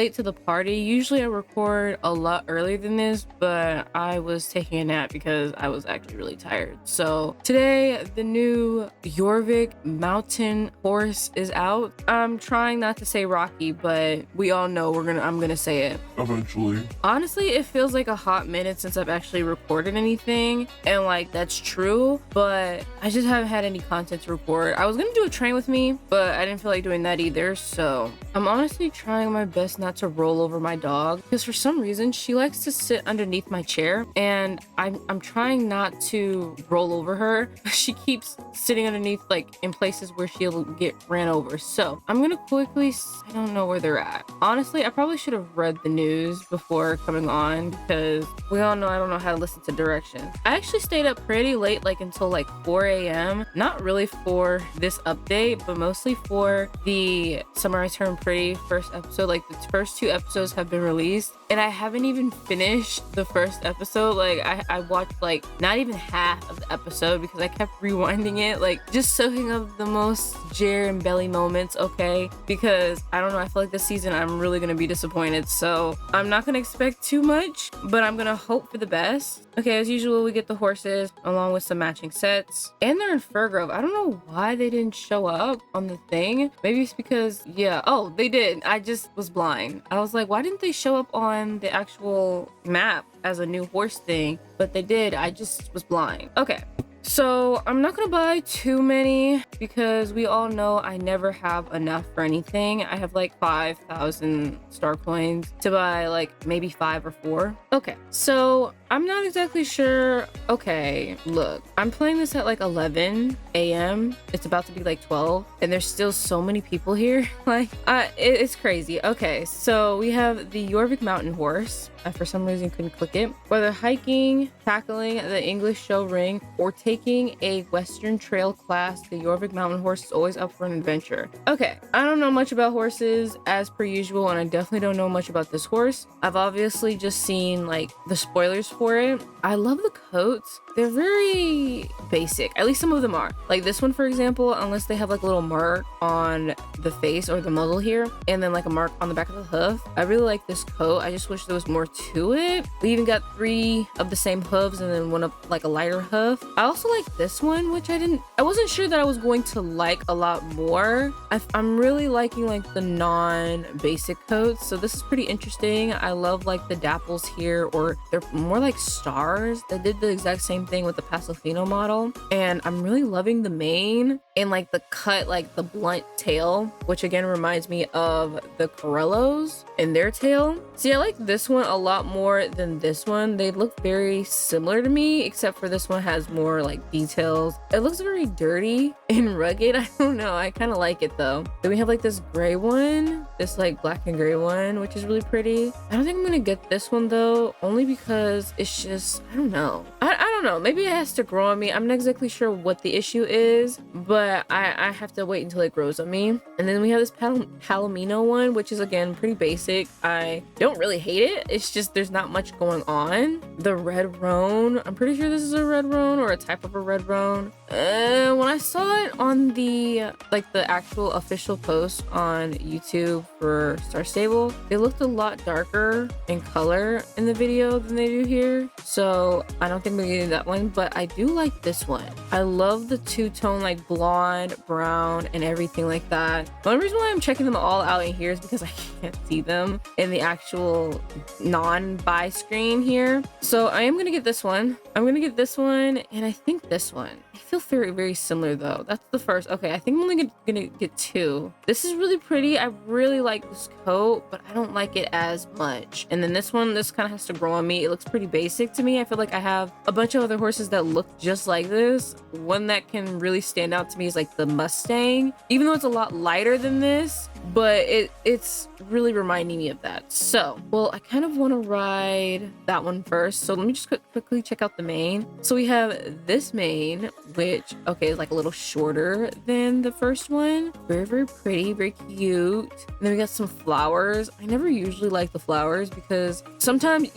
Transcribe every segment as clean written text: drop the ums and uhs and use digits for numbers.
late to the party. Usually I record a lot earlier than this, but I was taking a nap because I was actually really tired. So today the new Jorvik Mountain Horse is out. I'm trying not to say Rocky, but we all know I'm gonna say it eventually. Honestly, it feels like a hot minute since I've actually recorded anything, and like that's true, but I just haven't had any content to record. I was gonna do a train with me, but I didn't feel like doing that either. So I'm honestly trying my best not to roll over my dog because for some reason she likes to sit underneath my chair, and I'm trying not to roll over her. She keeps sitting underneath, like in places where she'll get ran over. So I'm gonna quickly, I don't know where they're at. Honestly, I probably should have read the news before coming on because we all know I don't know how to listen to directions. I actually stayed up pretty late, like until like 4 a.m. Not really for this update, but mostly for the Summer I Turned Pretty first episode. Like the first 2 episodes have been released and I haven't even finished the first episode. Like I watched like not even half of the episode because I kept rewinding it, like just soaking up the most Jer and Belly moments, okay? Because I don't know, I feel like this season I'm really gonna be disappointed. So I'm not gonna expect too much, but I'm gonna hope for the best. Okay, as usual, we get the horses along with some matching sets, and they're in Fir Grove. I don't know why they didn't show up on the thing. Maybe it's because, yeah, oh, they did. I just was blind. I was like, why didn't they show up on the actual map as a new horse thing? But they did. I just was blind. Okay. So I'm not gonna buy too many because we all know I never have enough for anything. I have like 5,000 star coins to buy like maybe 5 or 4. Okay, so I'm not exactly sure. Okay, look, I'm playing this at like 11 a.m. It's about to be like 12 and there's still so many people here. Like it's crazy. Okay, so we have the Jorvik Mountain Horse. For some reason couldn't click it. Whether hiking, tackling the English show ring, or taking a Western Trail class, the Jorvik Mountain Horse is always up for an adventure. Okay, I don't know much about horses as per usual, and I definitely don't know much about this horse. I've obviously just seen like the spoilers for it. I love the coats. They're very basic. At least some of them are. Like this one, for example, unless they have like a little mark on the face or the muzzle here, and then like a mark on the back of the hoof. I really like this coat. I just wish there was more to it. We even got 3 of the same hooves and then one of like a lighter hoof. I also like this one, which I wasn't sure that I was going to like a lot more. I'm really liking like the non-basic coats. So this is pretty interesting. I love like the dapples here, or they're more like stars. They did the exact same thing with the Pasofino model, and I'm really loving the mane and like the cut, like the blunt tail, which again reminds me of the Corellos and their tail. See, I like this one a lot more than this one. They look very similar to me, except for this one has more like details. It looks very dirty and rugged. I don't know, I kind of like it though. Then we have like this gray one, this like black and gray one, which is really pretty. I don't think I'm gonna get this one though, only because it's just, I don't know. I don't know, maybe it has to grow on me. I'm not exactly sure what the issue is, but I have to wait until it grows on me. And then we have this Palomino one, which is again pretty basic. I don't really hate it. It's just there's not much going on. The red roan, I'm pretty sure this is a red roan or a type of a red roan. When I saw it on the like the actual official post on YouTube for Star Stable, they looked a lot darker in color in the video than they do here. So I don't think we're getting that one, but I do like this one. I love the two-tone like blonde, brown, and everything like that. The only reason why I'm checking them all out in here is because I can't see them in the actual non-buy screen here. So I am gonna get this one. I'm gonna get this one, and I think this one. I feel very, very similar though. That's the first. Okay, I think I'm only gonna get 2. This is really pretty. I really like this coat, but I don't like it as much. And then this one, this kind of has to grow on me. It looks pretty basic to me. I feel like I have a bunch of other horses that look just like this. One that can really stand out to me is like the Mustang, even though it's a lot lighter than this, but it's really reminding me of that. So, well, I kind of want to ride that one first. So let me just quickly check out the mane. So we have this mane with which, okay, is like a little shorter than the first one. Very, very pretty, very cute. And then we got some flowers. I never usually like the flowers because sometimes,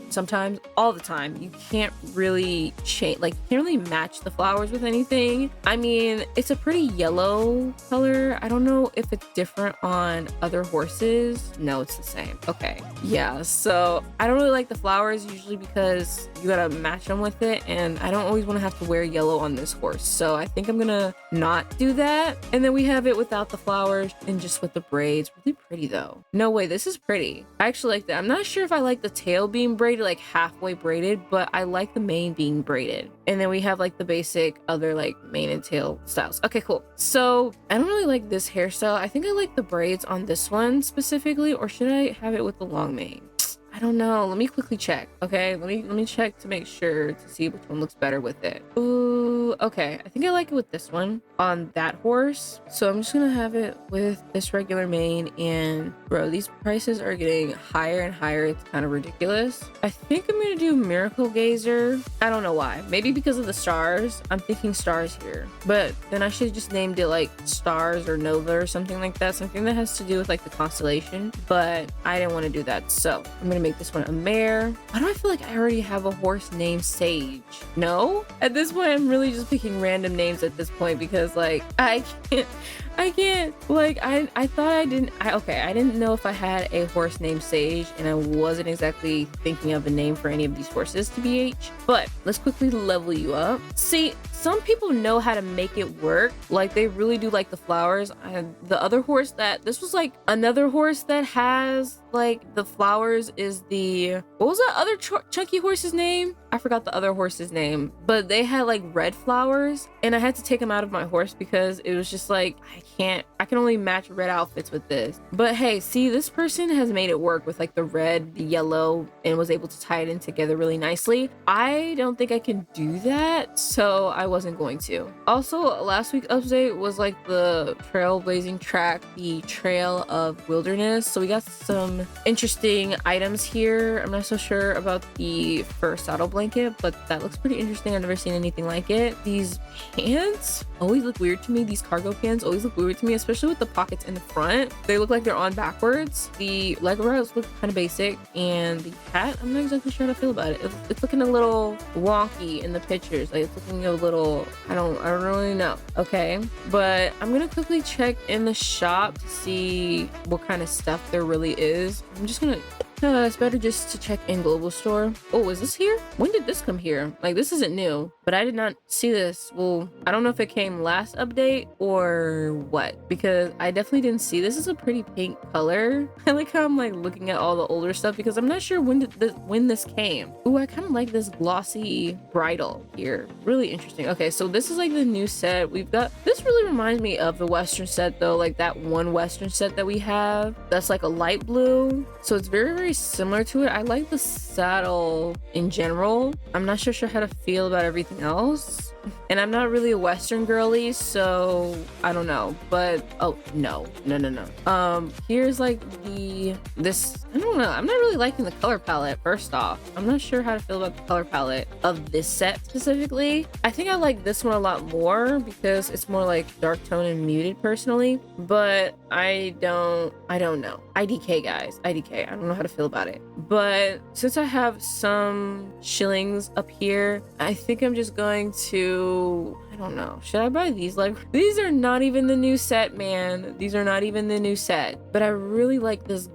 sometimes, all the time, you can't really change, like, you can't really match the flowers with anything. I mean, it's a pretty yellow color. I don't know if it's different on other horses. No, it's the same. Okay. Yeah, so I don't really like the flowers usually because you gotta match them with it, and I don't always want to have to wear yellow on this horse. So I think I'm gonna not do that. And then we have it without the flowers and just with the braids. Really pretty though. No way, this is pretty. I actually like that. I'm not sure if I like the tail being braided, like halfway braided, but I like the mane being braided. And then we have like the basic other like mane and tail styles. Okay, cool. So I don't really like this hairstyle. I think I like the braids on this one specifically, or should I have it with the long mane? I don't know. Let me quickly check. Okay, let me check to make sure to see which one looks better with it. Ooh, okay. I think I like it with this one on that horse. So I'm just gonna have it with this regular mane. And bro, these prices are getting higher and higher. It's kind of ridiculous. I think I'm gonna do Miracle Gazer. I don't know why. Maybe because of the stars. I'm thinking stars here, but then I should have just named it like stars or Nova or something like that. Something that has to do with like the constellation, but I didn't want to do that. So I'm gonna make this one a mare. Why do I feel like I already have a horse named Sage? No? At this point, I'm really just picking random names at this point because like I can't, like, I thought I didn't know if I had a horse named Sage, and I wasn't exactly thinking of a name for any of these horses to BH, but let's quickly level you up. See, some people know how to make it work. Like, they really do like the flowers. The other horse this was like another horse that has like the flowers is what was that other chunky horse's name? I forgot the other horse's name, but they had like red flowers, and I had to take them out of my horse because it was just like, I can only match red outfits with this. But hey, see, this person has made it work with like the red, the yellow, and was able to tie it in together really nicely. I don't think I can do that, so I wasn't going to. Also, last week's update was like the trailblazing track, the Trail of Wilderness. So we got some interesting items here. I'm not so sure about the fur saddle blanket, but that looks pretty interesting. I've never seen anything like it. These pants always look weird to me. These cargo pants always look weird to me, especially with the pockets in the front. They look like they're on backwards. The leg wraps look kind of basic, and the hat, I'm not exactly sure how to feel about it. It's looking a little wonky in the pictures. Like, it's looking a little, I don't really know. Okay, but I'm gonna quickly check in the shop to see what kind of stuff there really is. I'm just gonna it's better just to check in global store. Oh, is this here? When did this come here? Like, this isn't new, but I did not see this. Well, I don't know if it came last update or what, because I definitely didn't see this. Is a pretty pink color. I like how I'm like looking at all the older stuff because I'm not sure when this came. Ooh, I kind of like this glossy bridle here. Really interesting. Okay, so this is like the new set. We've got, this really reminds me of the Western set though, like that one Western set that we have. That's like a light blue. So it's very, very similar to it. I like the saddle in general. I'm not sure how to feel about everything else, and I'm not really a Western girly, so I don't know. But oh no, here's like this, I don't know, I'm not really liking the color palette. First off, I'm not sure how to feel about the color palette of this set specifically. I think I like this one a lot more because it's more like dark tone and muted personally, but I don't know. IDK, guys, IDK. I don't know how to feel about it. But since I have some shillings up here, I think I'm just going to, I don't know, should I buy these? Like, these are not even the new set, man. These are not even the new set, but I really like this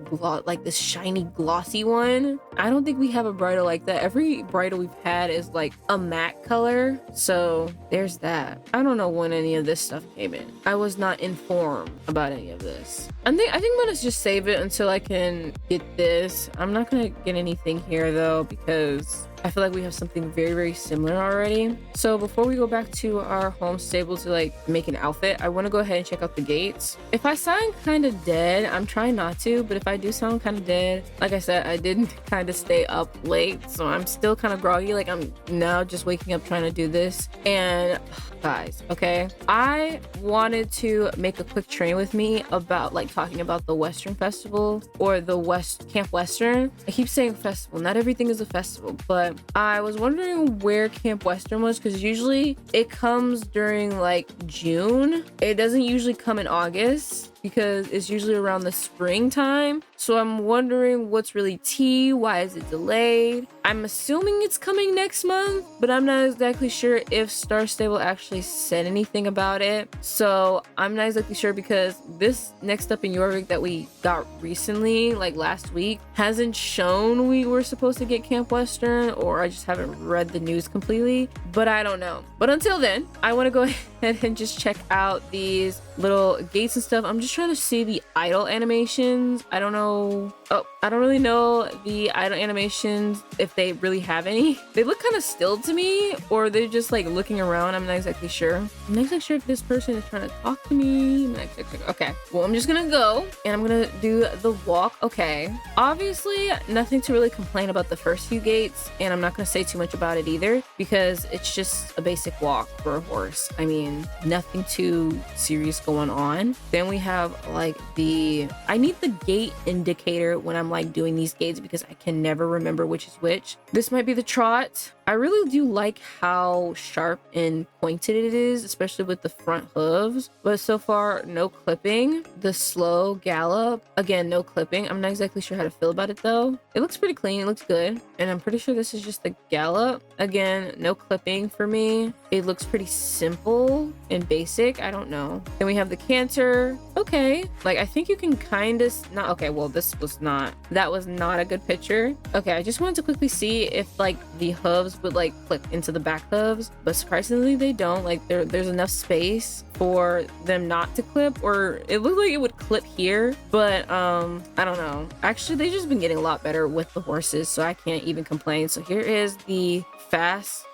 like this shiny glossy one. I don't think we have a bridle like that. Every bridle we've had is like a matte color, so there's that. I don't know when any of this stuff came in. I was not informed about any of this. I think I'm gonna just save it until I can get this. I'm not gonna get anything here though because I feel like we have something very, very similar already. So before we go back to our home stable to like make an outfit, I want to go ahead and check out the gates. If I sound kind of dead, I'm trying not to, but if I do sound kind of dead, like I said, I did kind of stay up late, so I'm still kind of groggy. Like, I'm now just waking up trying to do this. And guys, okay, I wanted to make a quick train with me about like talking about the Western Festival or the Camp Western. I keep saying festival, not everything is a festival, but but I was wondering where Camp Western was, because usually it comes during like June. It doesn't usually come in August because it's usually around the springtime. So I'm wondering what's really tea, why is it delayed? I'm assuming it's coming next month, but I'm not exactly sure if Star Stable actually said anything about it. So I'm not exactly sure, because this next up in Jorvik that we got recently, like last week, hasn't shown we were supposed to get Camp Western, or I just haven't read the news completely, but I don't know. But until then, I want to go ahead and just check out these little gates and stuff. I'm just trying to see the idle animations. I don't know. Oh, I don't really know the idle animations, if they really have any. They look kind of still to me, or they're just like looking around. I'm not exactly sure. I'm not exactly sure if this person is trying to talk to me. I'm not exactly sure. Okay, well, I'm just gonna go and I'm gonna do the walk. Okay, obviously nothing to really complain about the first few gates, and I'm not gonna say too much about it either, because it's just a basic walk for a horse. I mean, nothing too serious going on. Then we have like I need the gate indicator when I'm like doing these gates, because I can never remember which is which. This might be the trot. I really do like how sharp and pointed it is, especially with the front hooves, but so far no clipping. The slow gallop, again, no clipping. I'm not exactly sure how to feel about it though. It looks pretty clean, it looks good, and I'm pretty sure this is just the gallop. Again, no clipping for me. It looks pretty simple and basic. I don't know. Then we have the canter. Okay, like I think you can kind of not. Okay, well, that was not a good picture. Okay, I just wanted to quickly see if like the hooves would like clip into the back hooves, but surprisingly they don't. Like there's enough space for them not to clip, or it looked like it would clip here, but I don't know. Actually, they've just been getting a lot better with the horses, so I can't even complain. So here is the fast.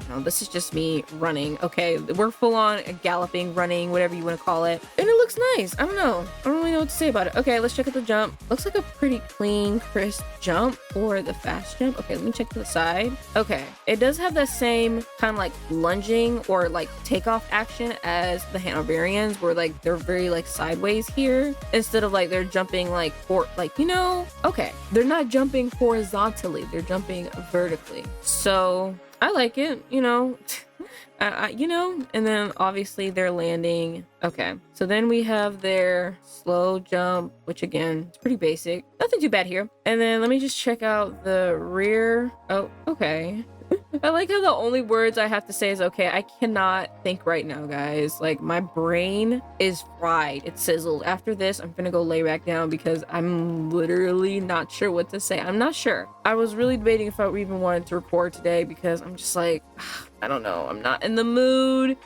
No, this is just me running. Okay, we're full on galloping, running, whatever you want to call it, and it looks nice. I don't know. I don't really know what to say about it. Okay, let's check out the jump. Looks like a pretty clean, crisp jump for the fast jump. Okay, let me check to the side. Okay, it does have the same kind of like lunging or like takeoff action as the Hanoverians, where like they're very like sideways here instead of like they're jumping like okay, they're not jumping horizontally, they're jumping vertically. So I like it, and then obviously they're landing. Okay, so then we have their slow jump, which again, it's pretty basic. Nothing too bad here. And then let me just check out the rear. Oh, okay. I like how the only words I have to say is okay. I cannot think right now, guys. Like, my brain is fried. It's sizzled. After this, I'm gonna go lay back down because I'm literally not sure what to say. I'm not sure. I was really debating if I even wanted to record today, because I'm just like, I don't know. I'm not in the mood.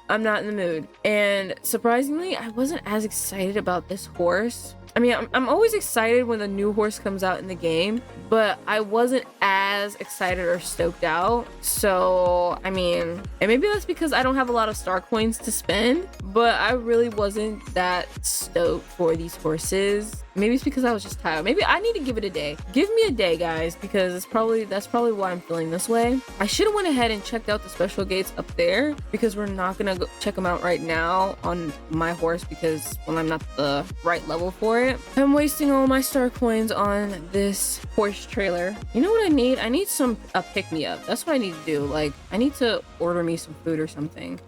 And surprisingly, I wasn't as excited about this horse. I mean, I'm always excited when a new horse comes out in the game, but I wasn't as excited or stoked out. So, I mean, and maybe that's because I don't have a lot of star coins to spend, but I really wasn't that stoked for these horses. Maybe it's because I was just tired. Maybe I need to give it a day. Give me a day, guys, because that's probably why I'm feeling this way. I should have went ahead and checked out the special gates up there, because we're not gonna go check them out right now on my horse, because I'm not the right level for it. I'm wasting all my star coins on this horse trailer. You know what I need? I need a pick-me-up. That's what I need to do. Like, I need to order me some food or something.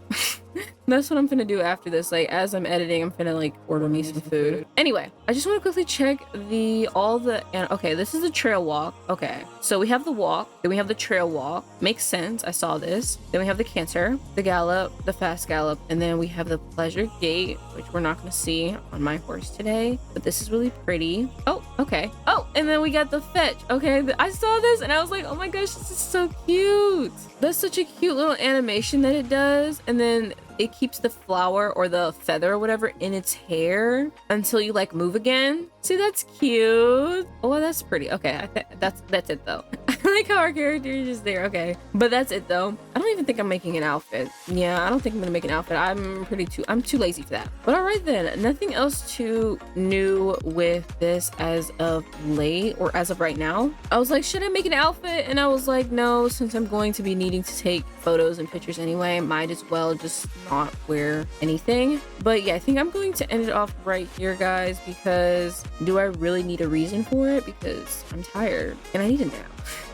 That's what I'm gonna do after this. Like, as I'm editing, I'm gonna like order me some food. Anyway, I just want to quickly check okay, this is the trail walk. Okay, so we have the walk, then we have the trail walk. Makes sense. I saw this. Then we have the canter, the gallop, the fast gallop, and then we have the pleasure gate, which we're not gonna see on my horse today, but this is really pretty. Oh, okay. Oh, and then we got the fetch. Okay, I saw this and I was like, oh my gosh, this is so cute. That's such a cute little animation that it does, and then it keeps the flower or the feather or whatever in its hair until you like move again. See, that's cute. Oh, that's pretty. Okay, that's it though. I like how our character is just there. Okay, but that's it though. I don't even think I'm making an outfit. Yeah, I don't think I'm gonna make an outfit. I'm too lazy for that. But all right then, nothing else too new with this as of late, or as of right now. I was like, should I make an outfit? And I was like, no, since I'm going to be needing to take photos and pictures anyway, might as well just not wear anything. But yeah, I think I'm going to end it off right here, guys, because do I really need a reason for it? Because I'm tired and I need a nap.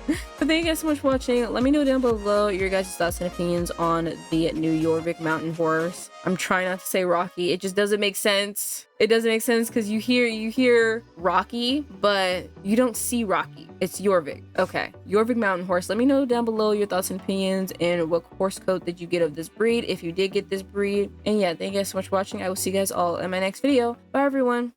But thank you guys so much for watching. Let me know down below your guys' thoughts and opinions on the new Jorvik Mountain Horse. I'm trying not to say Rocky. It just doesn't make sense. It doesn't make sense because you hear Rocky, but you don't see Rocky. It's Jorvik. Okay, Jorvik Mountain Horse. Let me know down below your thoughts and opinions and what horse coat did you get of this breed, if you did get this breed. And yeah, thank you guys so much for watching. I will see you guys all in my next video. Bye, everyone.